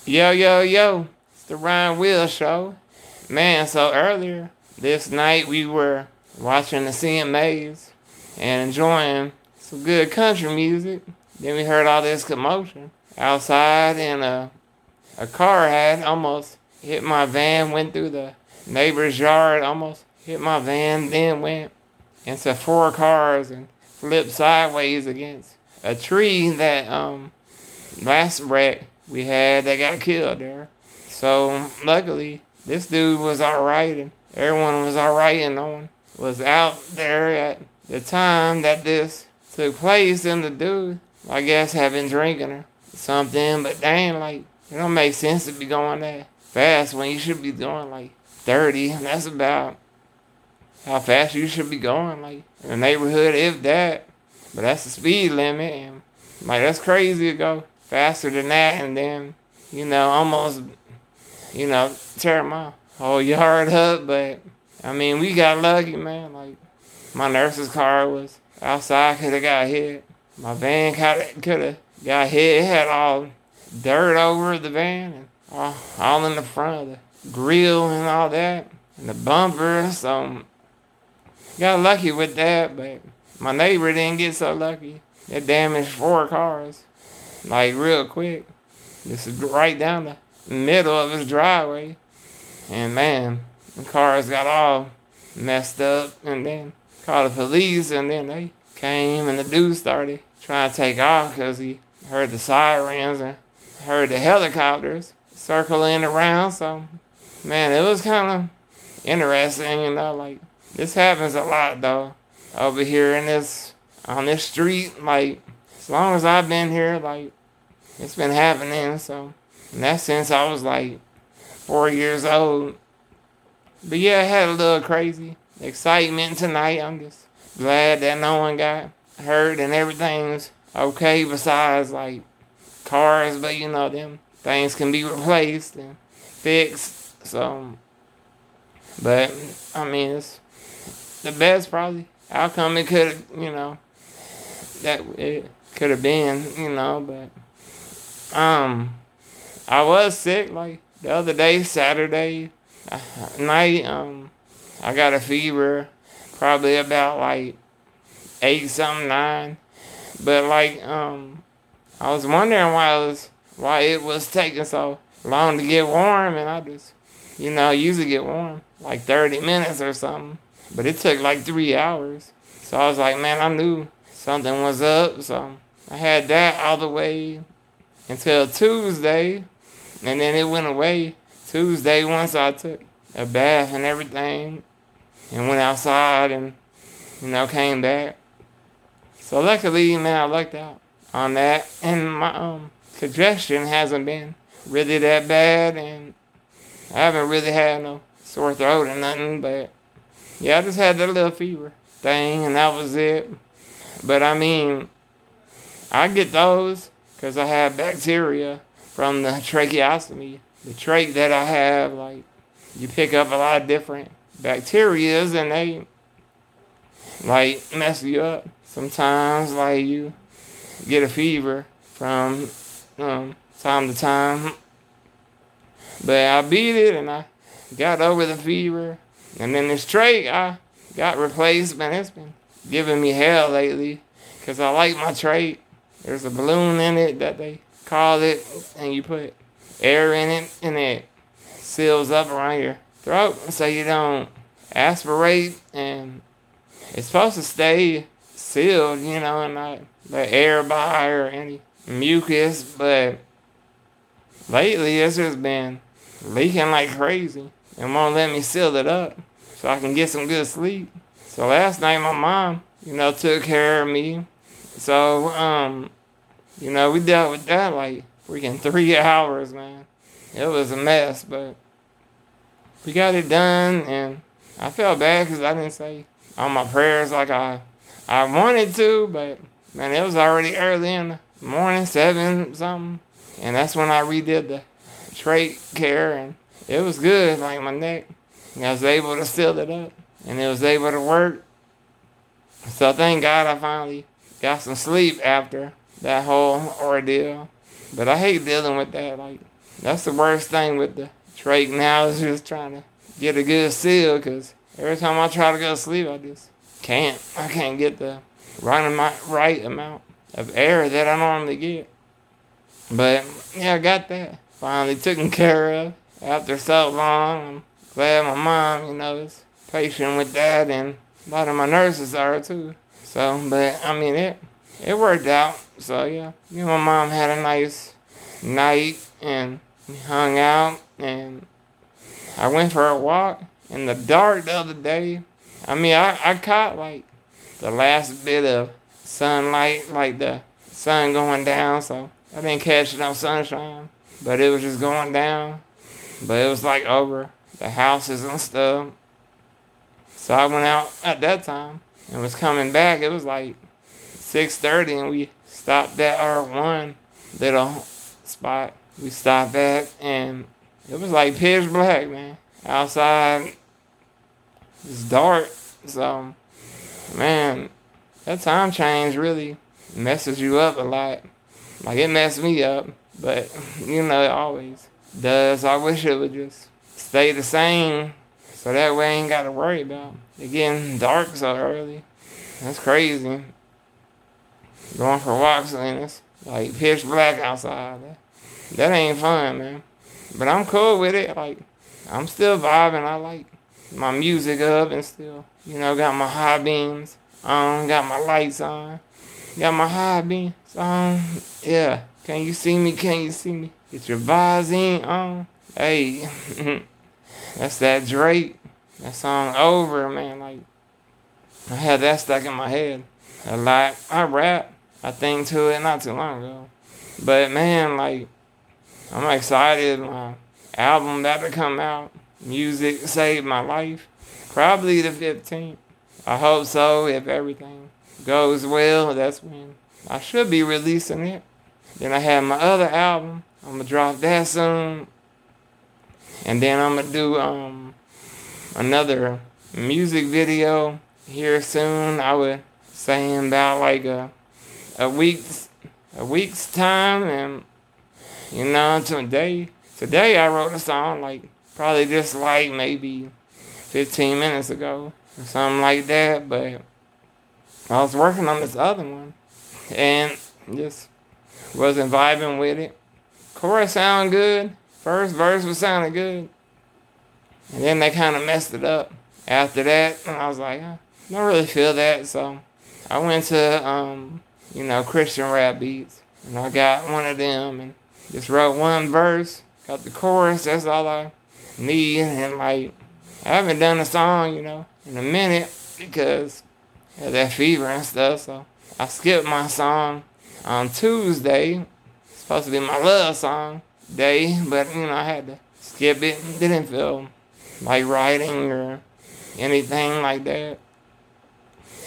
Yo, yo, yo, it's the Wheelz Show. Man, so earlier this night we were watching the CMAs and enjoying some good country music. Then we heard all this commotion outside, and a car had almost hit my van, went through the neighbor's yard, almost hit my van, then went into four cars and flipped sideways against a tree that last wreck we had that got killed there. So luckily this dude was alright and everyone was alright, and no one was out there at the time that this took place, and the dude I guess had been drinking or something. But dang, like, it don't make sense to be going that fast when you should be going like 30. That's about how fast you should be going, like in the neighborhood, if that. But that's the speed limit, and like that's crazy to go faster than that, and then almost tear my whole yard up. But I mean, we got lucky, man. Like, my nurse's car was outside, could have got hit. My van could have got hit. It had all dirt over the van and all in the front of the grill and all that, and the bumper. So got lucky with that, but my neighbor didn't get so lucky. It damaged four cars, like real quick. This is right down the middle of his driveway. And man, the cars got all messed up, and then called the police, and then they came, and the dude started trying to take off because he heard the sirens and heard the helicopters circling around. So man, it was kind of interesting, like, this happens a lot though over here on this street. Like, as long as I've been here, like, it's been happening. So in that sense, I was like 4 years old. But yeah, I had a little crazy excitement tonight. I'm just glad that no one got hurt and everything's okay, besides like cars. But them things can be replaced and fixed. So, but I mean, it's the best probably outcome it could have, that it could have been, but I was sick like the other day, Saturday night. I got a fever, probably about like 8 something 9. But like I was wondering why it was taking so long to get warm, and I just usually get warm like 30 minutes or something. But it took like 3 hours. So I was like, man, I knew something was up. So I had that all the way until Tuesday. And then it went away Tuesday once I took a bath and everything and went outside and, came back. So luckily, man, I lucked out on that. And my congestion hasn't been really that bad. And I haven't really had no sore throat or nothing, but yeah, I just had that little fever thing, and that was it. But I mean, I get those because I have bacteria from the tracheostomy. The trach that I have, like, you pick up a lot of different bacterias, and they, like, mess you up. Sometimes, like, you get a fever from time to time. But I beat it, and I got over the fever. And then this trach, I got replaced, man. It's been giving me hell lately because I like my trach. There's a balloon in it that they call it, and you put air in it, and it seals up around your throat so you don't aspirate, and it's supposed to stay sealed, and not let air by or any mucus. But lately, it's just been leaking like crazy and won't let me seal it up so I can get some good sleep. So last night my mom, took care of me. So, we dealt with that like freaking 3 hours, man. It was a mess, but we got it done, and I felt bad because I didn't say all my prayers like I wanted to, but man, it was already early in the morning, 7 something, and that's when I redid the trach care, and it was good, like my neck. I was able to seal it up, and it was able to work. So thank God I finally got some sleep after that whole ordeal. But I hate dealing with that, like, That's the worst thing with the trach now is just trying to get a good seal, because every time I try to go to sleep, I just can't. I can't get the right amount of air that I normally get. But yeah, I got that finally taken care of after so long. I'm glad my mom, is patient with that, and a lot of my nurses are too. So, but I mean it worked out. So yeah, my mom had a nice night, and we hung out, and I went for a walk in the dark the other day. I mean, I caught like the last bit of sunlight, like the sun going down, so I didn't catch no sunshine, but it was just going down. But it was like over the houses and stuff. So I went out at that time and was coming back. It was like 6:30, and we stopped at our one little spot. We stopped at, and it was like pitch black, man. Outside, it's dark. So, man, that time change really messes you up a lot. Like, it messed me up, but, it always does. I wish it would just stay the same, so that way I ain't got to worry about it getting dark so early. That's crazy. Going for walks and it's like pitch black outside. That ain't fun, man. But I'm cool with it. Like, I'm still vibing. I like my music up and still, got my high beams on, got my lights on, got my high beams on. Yeah. Can you see me? Can you see me? Get your Visine on. Hey, that's that Drake. That song Over, man. Like, I had that stuck in my head a lot. I rap. I think to it not too long ago. But man, like, I'm excited. My album about to come out. Music Saved My Life. Probably the 15th. I hope so. If everything goes well, that's when I should be releasing it. Then I have my other album. I'm going to drop that soon. And then I'm going to do another music video here soon. I would say in about like a week's time. And today I wrote a song like probably just like maybe 15 minutes ago or something like that. But I was working on this other one and just wasn't vibing with it. Chorus sounded good. First verse was sounding good. And then they kind of messed it up after that. And I was like, I don't really feel that. So I went to, Christian rap beats. And I got one of them and just wrote one verse. Got the chorus. That's all I need. And like, I haven't done a song, in a minute because I had that fever and stuff. So I skipped my song on Tuesday. It's supposed to be my love song day, but I had to skip it. Didn't feel like writing or anything like that.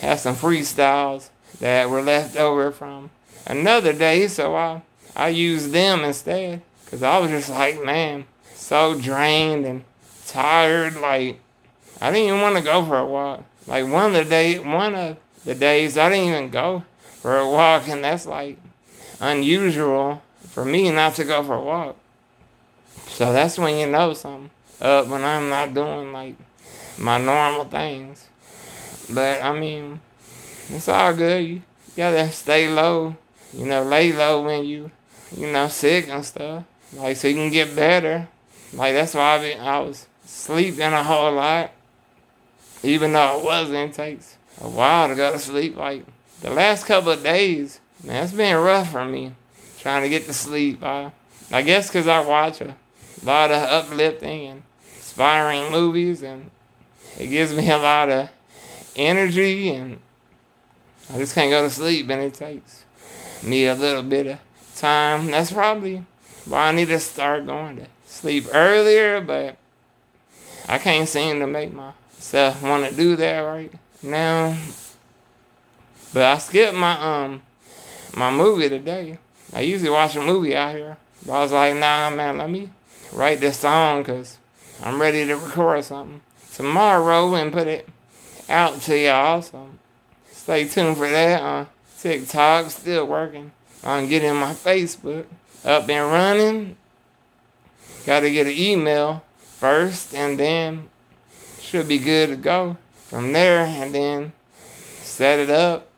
Had some freestyles that were left over from another day, so I used them instead. Cause I was just like, man, so drained and tired. Like, I didn't even want to go for a walk. Like one of the days I didn't even go for a walk, and that's like unusual for me not to go for a walk. So that's when you know something up, when I'm not doing like my normal things. But I mean, it's all good. You gotta stay low, lay low when you sick and stuff. Like, so you can get better. Like, that's why I was sleeping a whole lot. Even though it wasn't, it takes a while to go to sleep. Like, the last couple of days, man, it's been rough for me trying to get to sleep. I guess because I watch a lot of uplifting and inspiring movies, and it gives me a lot of energy, and I just can't go to sleep, and it takes me a little bit of time. That's probably why I need to start going to sleep earlier, but I can't seem to make myself want to do that right now. But I skipped my movie today. I usually watch a movie out here, but I was like, nah, man, let me write this song because I'm ready to record something tomorrow and put it out to y'all. So stay tuned for that on TikTok. Still working on getting my Facebook up and running. Gotta get an email first, and then should be good to go from there, and then set it up.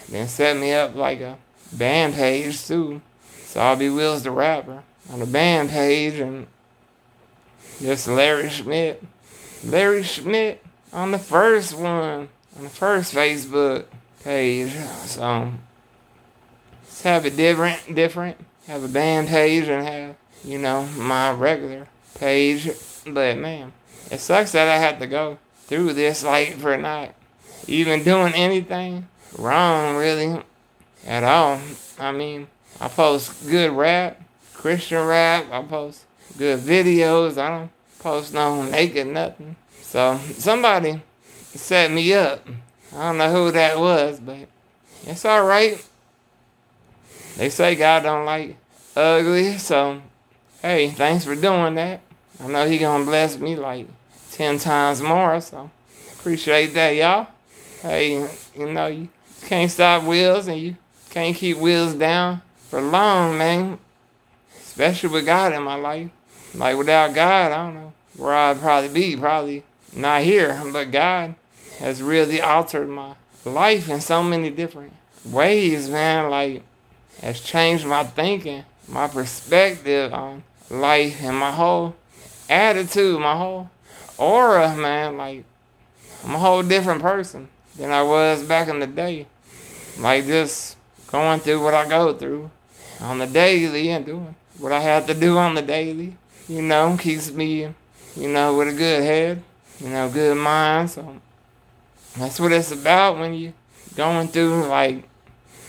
Then set me up like a band page too. So I'll be Wheelz the Rapper on the band page, and just Larry Schmidt. Larry Schmidt on the first one, on the first Facebook page. So let's have it different. Have a band page and have, my regular page. But man, it sucks that I had to go through this like for not even doing anything wrong really at all. I mean, I post good rap, Christian rap, I post good videos, I don't post no naked nothing. So somebody set me up. I don't know who that was, but it's alright. They say God don't like ugly, so hey, thanks for doing that. I know he gonna bless me like 10 times more, so appreciate that, y'all. Hey, you can't stop Wheelz, and you can't keep Wheelz down for long, man. Especially with God in my life. Like without God, I don't know where I'd probably be. Probably not here, but God has really altered my life in so many different ways, man. Like, has changed my thinking, my perspective on life, and my whole attitude, my whole aura, man. Like, I'm a whole different person than I was back in the day. Like, just going through what I go through on the daily and doing what I have to do on the daily, keeps me, with a good head, good mind. So that's what it's about when you going through like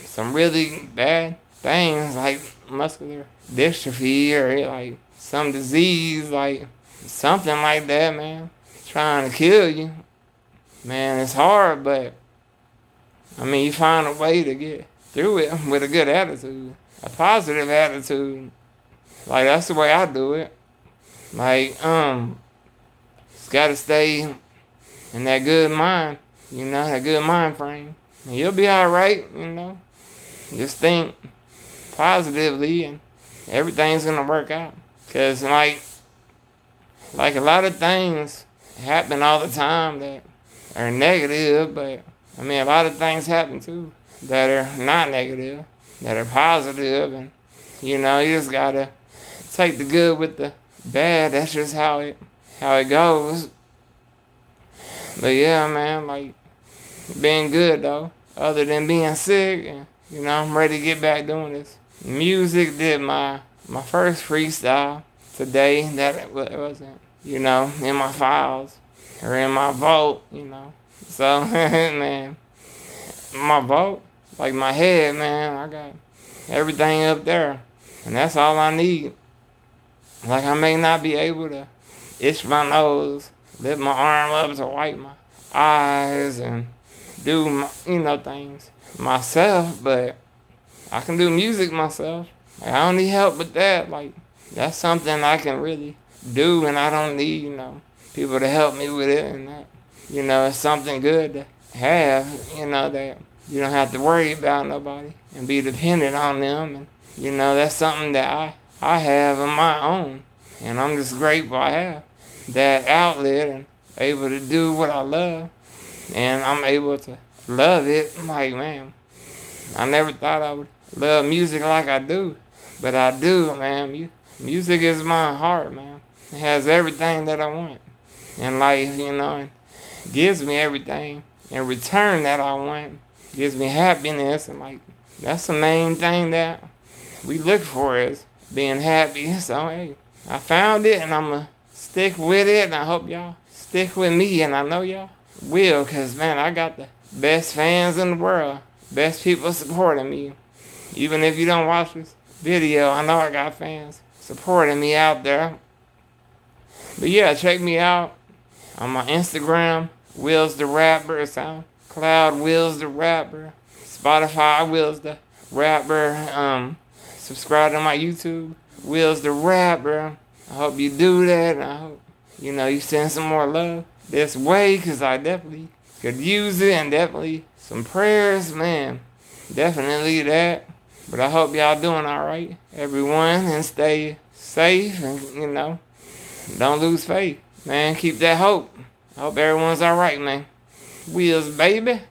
some really bad things like muscular dystrophy or like some disease, like something like that, man, trying to kill you. Man, it's hard, but I mean, you find a way to get through it with a good attitude, a positive attitude. Like, that's the way I do it. Like, just gotta stay in that good mind, that good mind frame. And you'll be alright, Just think positively and everything's gonna work out. Cause like a lot of things happen all the time that are negative, but I mean, a lot of things happen too that are not negative, that are positive, and you just gotta take the good with the bad. That's just how it goes. But yeah, man, like being good though, other than being sick, and I'm ready to get back doing this. Music did my first freestyle today. That it wasn't, in my files or in my vault, So, man, my vault, like my head, man, I got everything up there. And that's all I need. Like, I may not be able to itch my nose, lift my arm up to wipe my eyes and do my, things myself, but I can do music myself. Like, I don't need help with that. Like, that's something I can really do, and I don't need, people to help me with it, and that, it's something good to have, that you don't have to worry about nobody and be dependent on them, and, that's something that I have of my own, and I'm just grateful I have that outlet and able to do what I love, and I'm able to love it. Like, man, I never thought I would love music like I do, but I do, man. Music is my heart, man. It has everything that I want in life, and gives me everything in return that I want. Gives me happiness, and like, that's the main thing that we look for is being happy. So, hey, I found it, and I'm going to stick with it, and I hope y'all stick with me, and I know y'all will, because, man, I got the best fans in the world, best people supporting me. Even if you don't watch this video, I know I got fans supporting me out there. But yeah, check me out on my Instagram, Wheelz the Rapper, SoundCloud, Wheelz the Rapper, Spotify, Wheelz the Rapper. Subscribe to my YouTube, Wheelz the Rapper. I hope you do that, and I hope, you send some more love this way, because I definitely could use it, and definitely some prayers, man. Definitely that. But I hope y'all doing alright, everyone, and stay safe, and don't lose faith, man. Keep that hope. I hope everyone's all right, man. Wheelz, baby.